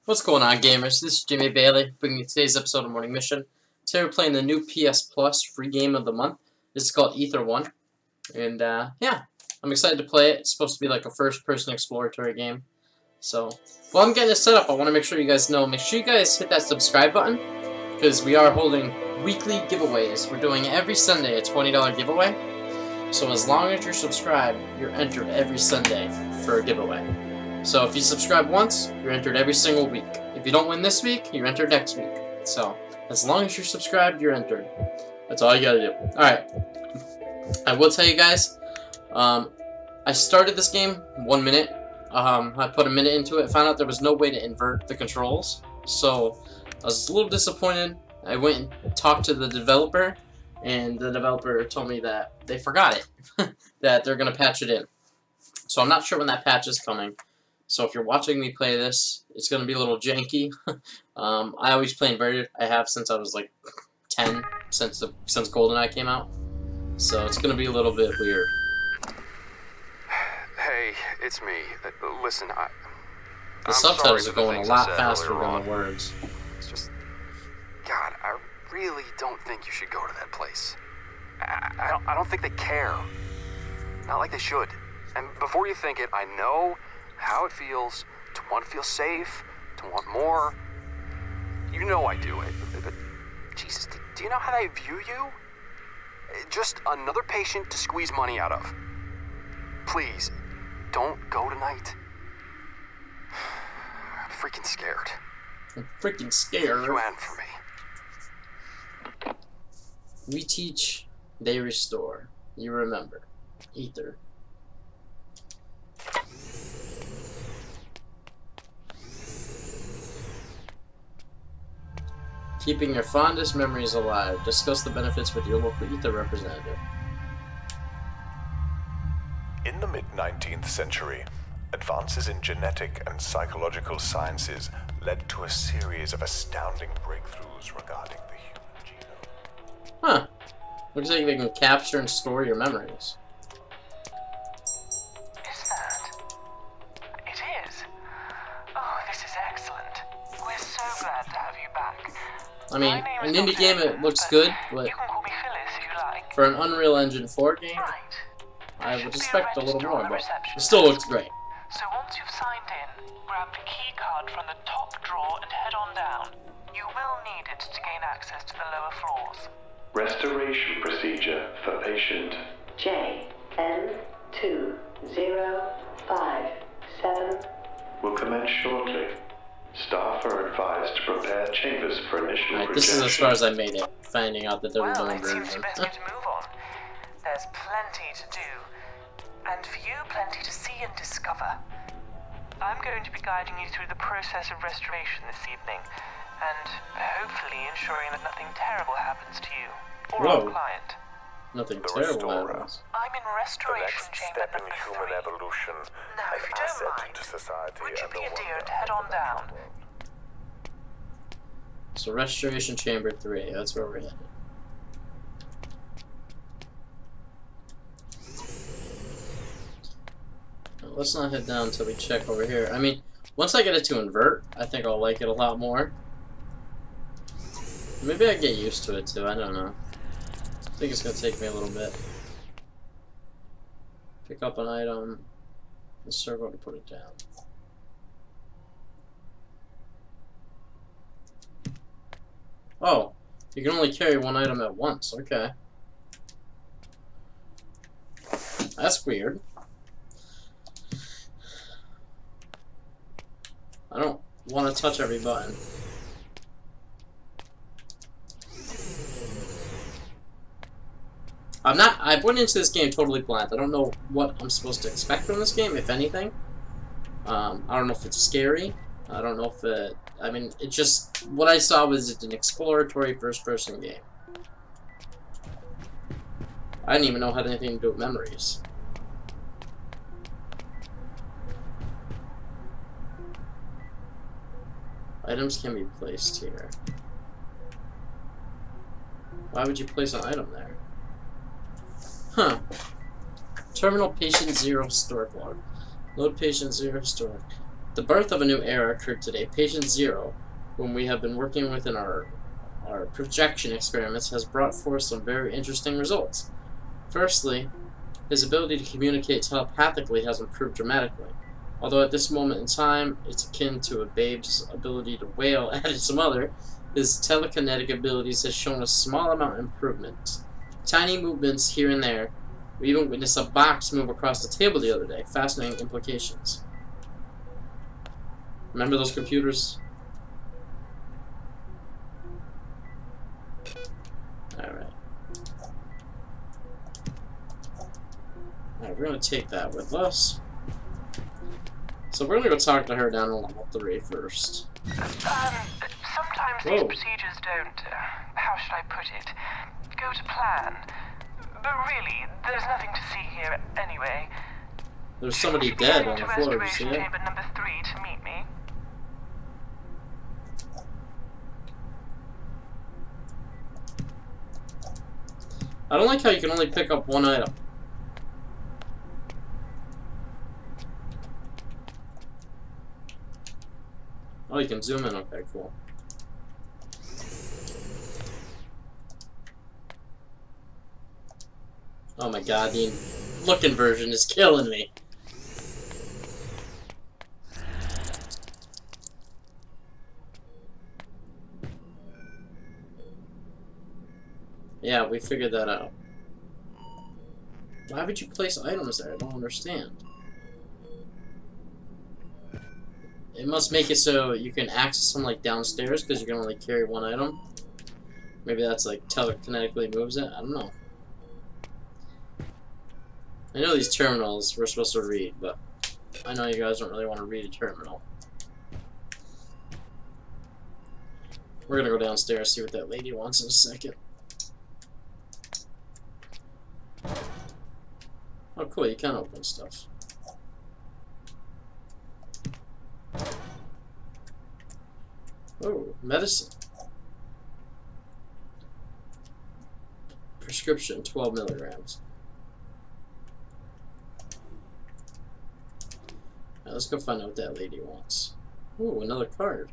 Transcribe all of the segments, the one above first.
What's going on, gamers? This is Jimmy Bailey, bringing you today's episode of Morning Mission. Today we're playing the new PS Plus free game of the month. This is called Ether 1. And, yeah, I'm excited to play it. It's supposed to be like a first-person exploratory game. So, while I'm getting it set up, I want to make sure you guys know, make sure you guys hit that subscribe button, because we are holding weekly giveaways. We're doing every Sunday a $20 giveaway. So as long as you're subscribed, you're entered every Sunday for a giveaway. So if you subscribe once, you're entered every single week. If you don't win this week, you're entered next week. So as long as you're subscribed, you're entered. That's all you gotta do. Alright. I will tell you guys, I started this game 1 minute. I put a minute into it, found out there was no way to invert the controls. So I was a little disappointed. I went and talked to the developer, and the developer told me that they forgot it. That they're gonna patch it in. So I'm not sure when that patch is coming. So if you're watching me play this, it's going to be a little janky. I always play inverted. I have since I was like 10, since GoldenEye came out. So it's going to be a little bit weird. Hey, it's me. Listen, the subtitles are going a lot faster than the words. It's just, God, I really don't think you should go to that place. I don't think they care. Not like they should. And before you think it, I know how it feels to want to feel safe, to want more. You know I do it, but Jesus, do you know how they view you? Just another patient to squeeze money out of. Please, don't go tonight. I'm freaking scared. I'm freaking scared. You and for me. We teach, they restore. You remember. Ether. Keeping your fondest memories alive. Discuss the benefits with your local Ether representative. In the mid-19th century, advances in genetic and psychological sciences led to a series of astounding breakthroughs regarding the human genome. Huh. Looks like they can capture and store your memories. Is that? It is. Oh, this is excellent. We're so glad to have you back. I mean, an indie game, it looks good, but you can call me Phyllis if you like. for an Unreal Engine 4 game, Right. I would expect a little more, but it still looks great. So once you've signed in, grab the key card from the top drawer and head on down. You will need it to gain access to the lower floors. Restoration procedure for patient JN2057 will commence shortly. Staff are advised to prepare chambers for initial Alright, rejection. this is as far as I made it, finding out that there was no Well, it seems inversion. you best get to move on. There's plenty to do, and for you, plenty to see and discover. I'm going to be guiding you through the process of restoration this evening, and hopefully ensuring that nothing terrible happens to you or our Whoa. client. Nothing The terrible Restorer. happens. I'm in The restoration next chamber step in number human 3. evolution, Now, if an you don't asset mind, to society would you and be a a dear wonder to head of on the down? natural world. So Restoration Chamber 3, that's where we're headed. Now, let's not head down until we check over here. I mean, once I get it to invert, I think I'll like it a lot more. Maybe I get used to it too, I don't know. I think it's gonna take me a little bit. Pick up an item, and circle to put it down. Oh, you can only carry one item at once, okay. That's weird. I don't want to touch every button. I went into this game totally blind. I don't know what I'm supposed to expect from this game, if anything. I don't know if it's scary. I don't know if it... I mean, it just... What I saw was an exploratory first-person game. I didn't even know it had anything to do with memories. Items can be placed here. Why would you place an item there? Huh. Terminal patient 0 storage log. Load patient 0 storage. The birth of a new era occurred today. Patient Zero, whom we have been working with in our projection experiments, has brought forth some very interesting results. Firstly, his ability to communicate telepathically has improved dramatically. Although at this moment in time, it's akin to a babe's ability to wail at its mother, his telekinetic abilities has shown a small amount of improvement. Tiny movements here and there. We even witnessed a box move across the table the other day. Fascinating implications. Remember those computers? Alright. Alright, we're gonna take that with us. So we're gonna go talk to her down on level 3 first. Sometimes these procedures don't, how should I put it, go to plan. But really, there's nothing to see here anyway. There's somebody dead on the floor, you see it? Chamber number 3 to meet me. I don't like how you can only pick up one item. Oh, you can zoom in. Okay, cool. Oh my god, the looking version is killing me. Yeah, we figured that out. Why would you place items there? I don't understand. It must make it so you can access them like downstairs because you can only carry one item. Maybe that's like telekinetically moves it. I don't know. I know these terminals we're supposed to read, but I know you guys don't really want to read a terminal. We're gonna go downstairs, see what that lady wants in a second. Oh cool, you can open stuff. Oh, medicine. Prescription, 12 milligrams. Alright, let's go find out what that lady wants. Ooh, another card.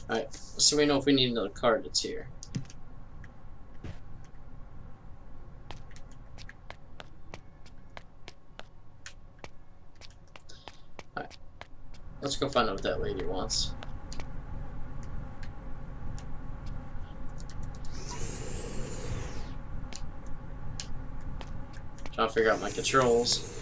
Alright, so we know if we need another card that's here. Alright, let's go find out what that lady wants. Trying to figure out my controls.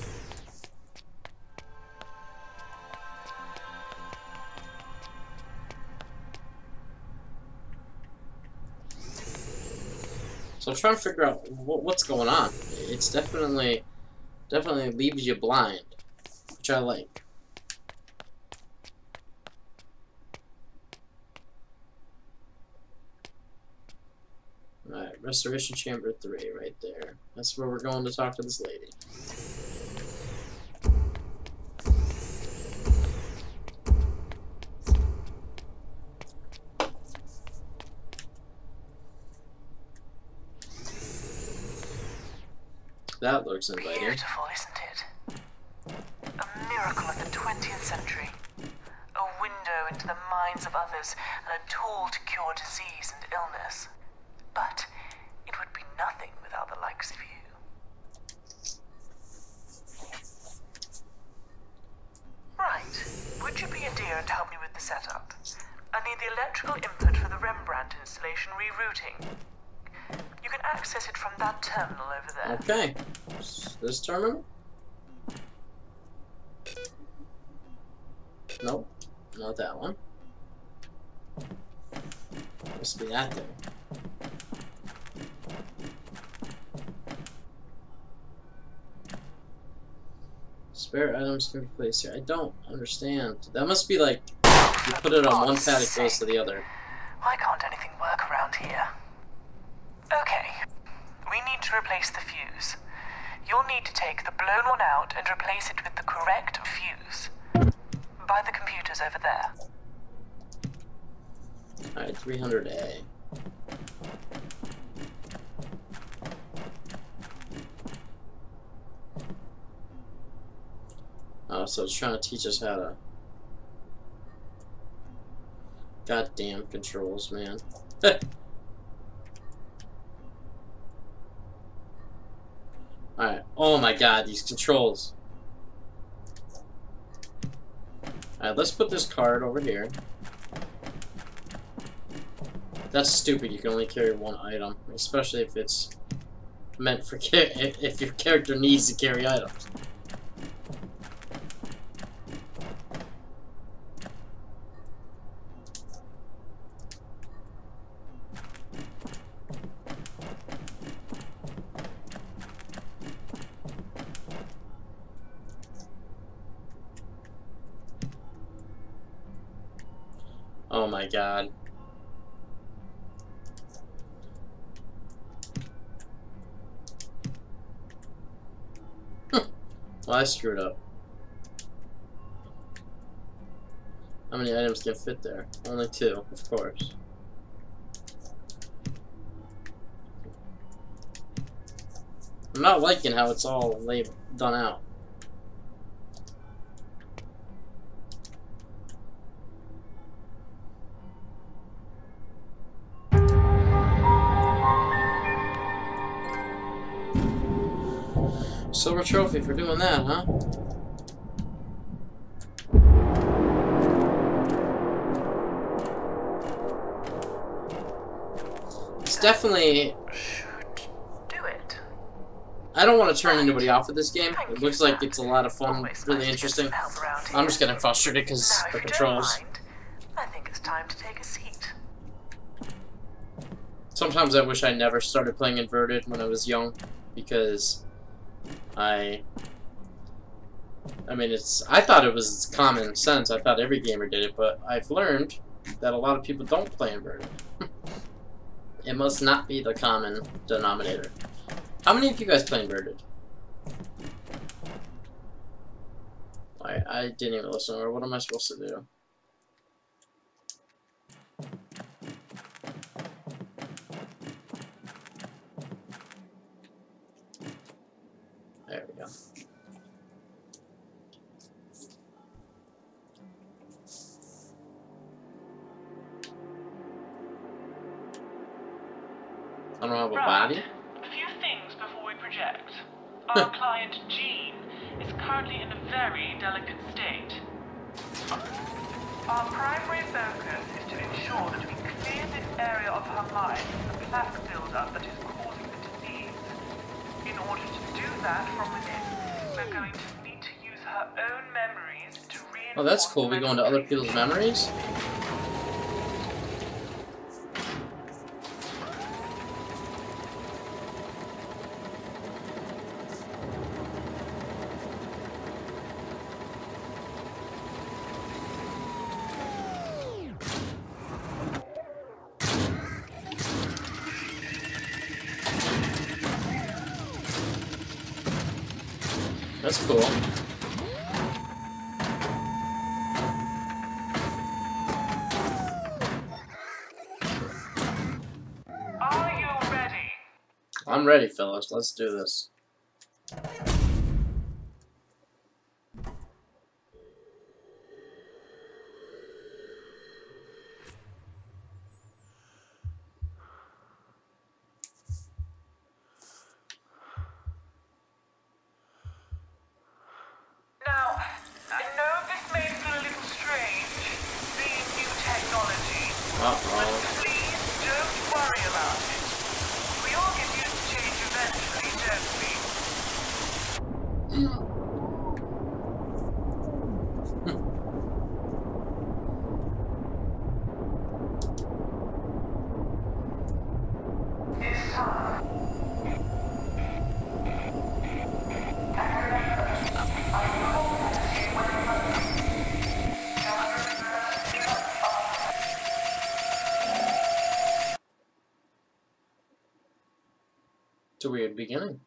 So I'm trying to figure out what's going on. It's definitely leaves you blind, which I like. Alright, Restoration Chamber 3 right there. That's where we're going to talk to this lady. That looks inviting. Beautiful, isn't it? A miracle of the 20th century. A window into the minds of others and a tool to cure disease and illness. But it would be nothing without the likes of you. Right. Would you be a dear and help me with the setup? I need the electrical input for the Rembrandt installation rerouting. You can access it from that terminal over there. Okay. This terminal? Nope. Not that one. Must be that thing. Spare items can be placed here. I don't understand. That must be like you put it on one pad, it goes to the other. Why can't anything work around here? Okay, we need to replace the fuse. You'll need to take the blown one out and replace it with the correct fuse. By the computers over there. Alright, 300A. Oh, so it's trying to teach us how to Goddamn controls, man. Alright. Oh my god, these controls. Alright, let's put this card over here. That's stupid, you can only carry one item. Especially if it's meant for if your character needs to carry items. Oh my god. Well, I screwed up. How many items can fit there? Only 2, of course. I'm not liking how it's all done out. Silver trophy for doing that, huh? It's definitely... Should do it. I don't want to turn anybody off of this game. It looks like it's a lot of fun, really interesting. I'm just getting frustrated because the controls. I think it's time to take a seat. Sometimes I wish I never started playing Inverted when I was young, because I mean, I thought it was common sense. I thought every gamer did it, but I've learned that a lot of people don't play Inverted. It must not be the common denominator. How many of you guys play Inverted? I didn't even listen, or what am I supposed to do? There we go. I don't have a body. A few things before we project. Our client Jean is currently in a very delicate state. Our primary focus is to ensure that we clear this area of her mind of the plaque buildup that is causing the disease. In order to do that from within, we're going to need to use her own memories to reinforce... Oh, that's cool. We go into other people's memories? That's cool. Are you ready? I'm ready, fellas. Let's do this. Now, I know this may feel a little strange, being new technology, but please don't worry about it. We all get used to change eventually, don't we? It's time. It's a weird beginning.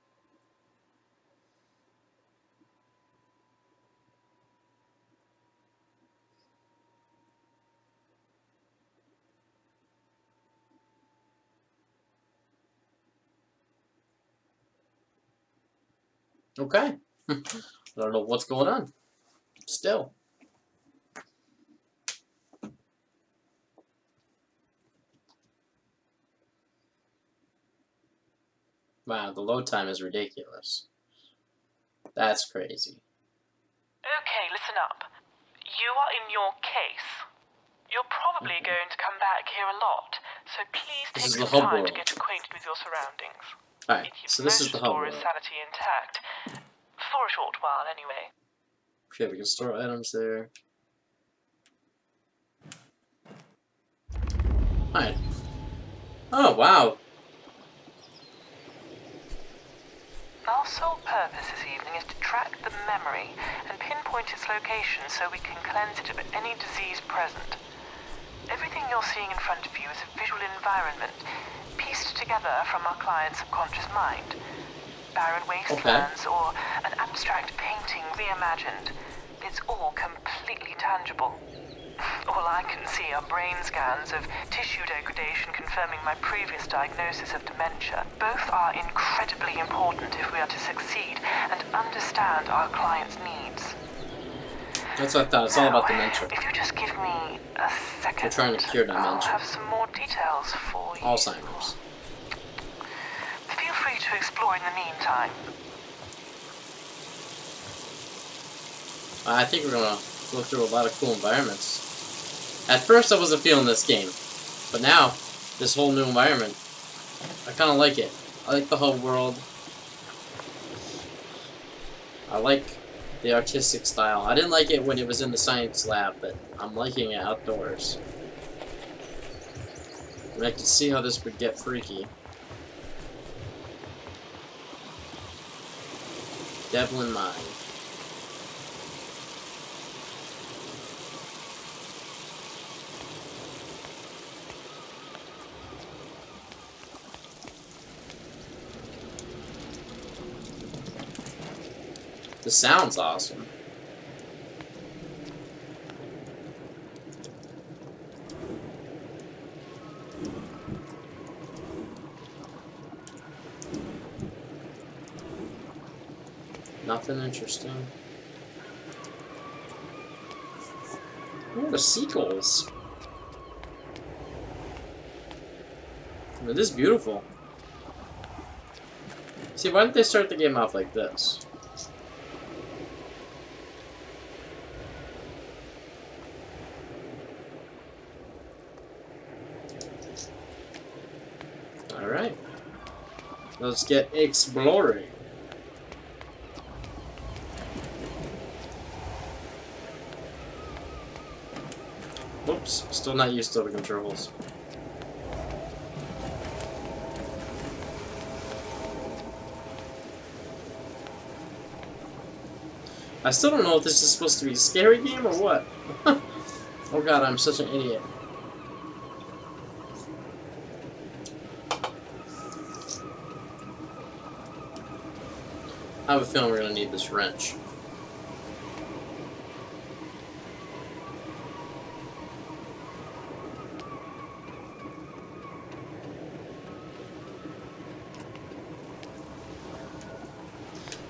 Okay. I don't know what's going on. Still. Wow, the load time is ridiculous. That's crazy. Okay, listen up. You are in your case. You're probably going to come back here a lot, so please This take is the some hub time world. to get acquainted with your surroundings. Alright, It keeps so this is most the hub storage world. sanity intact. For a short while, anyway. Okay, we can store items there. Alright. Oh, wow. Our sole purpose this evening is to track the memory and pinpoint its location so we can cleanse it of any disease present. Everything you're seeing in front of you is a visual environment pieced together from our client's subconscious mind. Barren wastelands or an abstract painting reimagined. It's all completely tangible. All I can see are brain scans of tissue degradation confirming my previous diagnosis of dementia. Both are incredibly important if we are to succeed and understand our client's needs. That's what I thought. It's all about dementia. If you just give me a second, We're trying to cure dementia. I'll have some more details for you. Alzheimer's. Feel free to explore in the meantime. I think we're gonna go through a lot of cool environments. At first, I wasn't feeling this game, but now, this whole new environment, I kind of like it. I like the whole world. I like the artistic style. I didn't like it when it was in the science lab, but I'm liking it outdoors. And I can see how this would get freaky. Devlin Mine. The sound's awesome. Nothing interesting. Oh, the seagulls. It is beautiful. See, why didn't they start the game off like this? Alright. Let's get exploring. Oops, still not used to the controls. I still don't know if this is supposed to be a scary game or what. Oh god, I'm such an idiot. I have a feeling we're gonna need this wrench.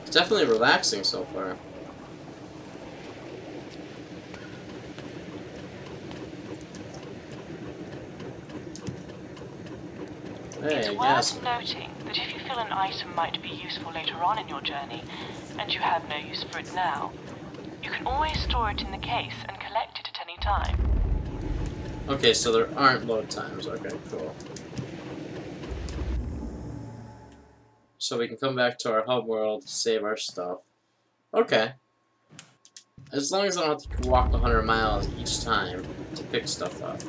It's definitely relaxing so far. Hey, It's I worth guess. noting that if you feel an item might be useful later on in your journey, and you have no use for it now, you can always store it in the case and collect it at any time. Okay, so there aren't load times. Okay, cool. So we can come back to our hub world, save our stuff. Okay. As long as I don't have to walk 100 miles each time to pick stuff up.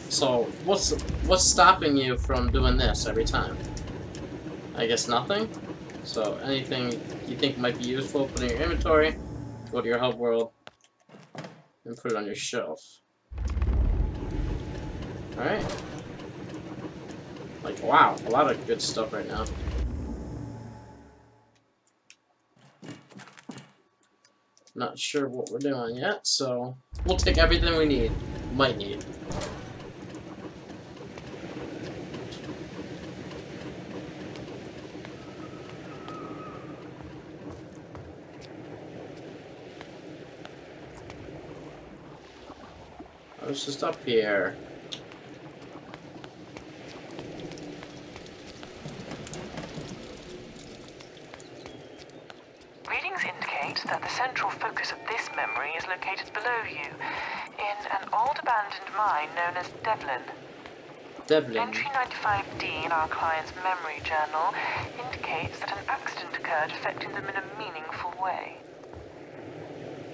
So, what's stopping you from doing this every time? I guess nothing? So, anything you think might be useful, put in your inventory, go to your hub world, and put it on your shelf. Alright. Like, wow, a lot of good stuff right now. Not sure what we're doing yet, so we'll take everything we need. Might need. I was just up here. point that the central focus of this memory is located below you, in an old abandoned mine known as Devlin. Devlin. Entry 95D in our client's memory journal indicates that an accident occurred affecting them in a meaningful way.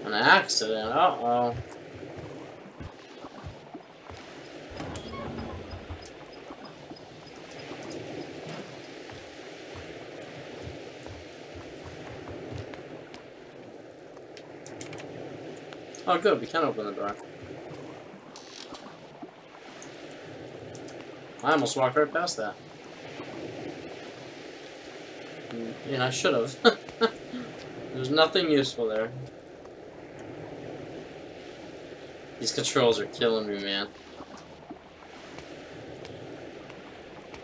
An accident? Uh-oh. Oh, good. We can open the door. I almost walked right past that. Yeah, I should have. There's nothing useful there. These controls are killing me, man.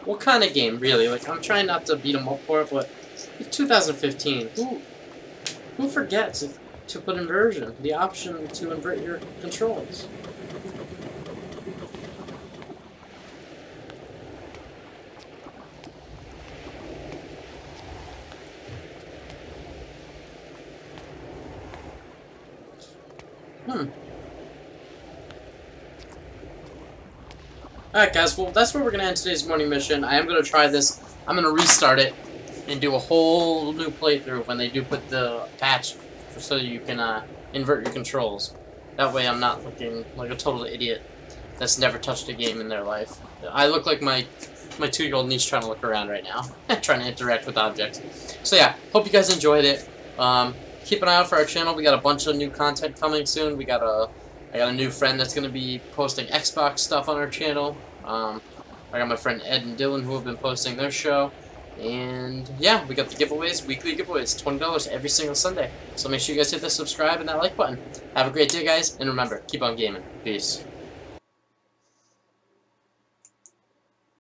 What kind of game, really? Like, I'm trying not to beat them up for it, but it's 2015. Who forgets to put inversion, the option to invert your controls? Alright guys, well that's where we're going to end today's morning mission. I am going to try this. I'm going to restart it and do a whole new playthrough when they do put the patch so you can invert your controls. That way I'm not looking like a total idiot that's never touched a game in their life. I look like my 2-year-old niece trying to look around right now, trying to interact with objects. So yeah, hope you guys enjoyed it. Keep an eye out for our channel. We got a bunch of new content coming soon. I got a new friend that's going to be posting Xbox stuff on our channel. I got my friend Ed and Dylan who have been posting their show. And yeah, we got the giveaways, weekly giveaways, $20 every single Sunday. So make sure you guys hit the subscribe and that like button. Have a great day, guys, and remember, keep on gaming. Peace.